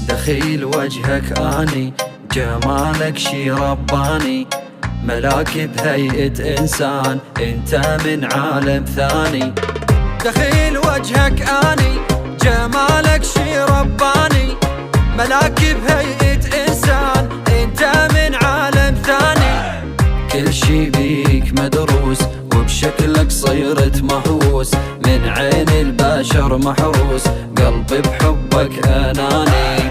دخيل وجهك اني جمالك شي رباني، ملاك بهيئة انسان انت من عالم ثاني. دخيل وجهك اني جمالك شي رباني، ملاك بهيئة انسان انت من عالم ثاني. كل شي بيك مدروس وبشكلك صيرت مهووس، من عين البشر محروس قلبي بحبك اناني.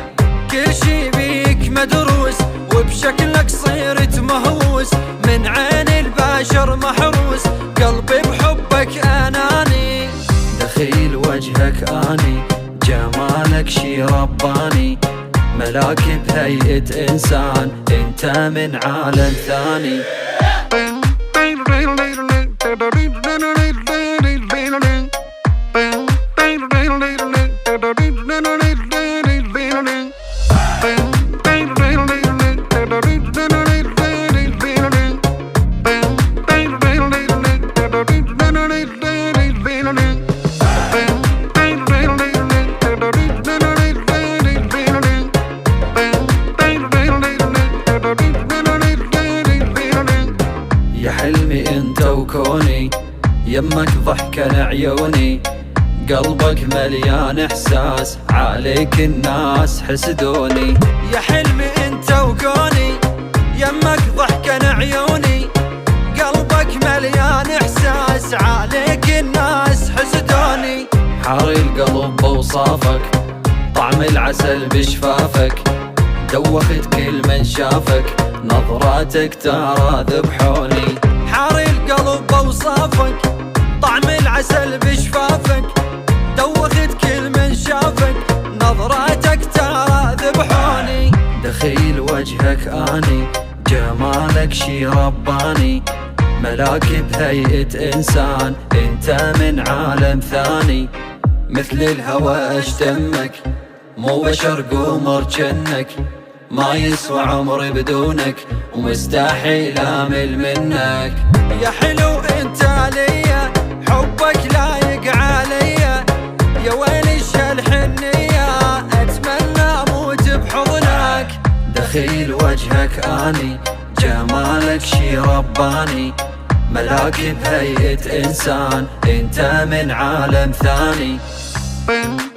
كل شي بيك مدروس وبشكلك صيرت مهووس، من عين البشر محروس قلبي بحبك اناني. دخيل وجهك اني جمالك شي رباني، ملاك بهيئة انسان انت من عالم ثاني. يا حلمي انت وكوني، يمك ضحكة لعيوني، قلبك مليان احساس عليك الناس حسدوني. يا حلمي انت وكوني، يمك ضحكة لعيوني، قلبك مليان احساس عليك الناس حسدوني. حاري القلب بوصافك، طعم العسل بشفافك، دوخت كل من شافك، نظراتك ترى ذبحوني. حاري القلب بوصافك، طعم العسل بشفافك، دوخت كل من شافك، نظراتك ترى ذبحوني. دخيل وجهك اني جمالك شي رباني، ملاك بهيئة انسان انت من عالم ثاني. مثل الهوى اشتمك، مو بشر قمر جنك، ما يسوى عمري بدونك ومستحيل امل منك. يا حلو انت ليا، حبك لايق عليا، يا ويلي الحنية اتمنى اموت بحضنك. دخيل وجهك اني جمالك شي رباني، ملاك بهيئة انسان انت من عالم ثاني. Bang,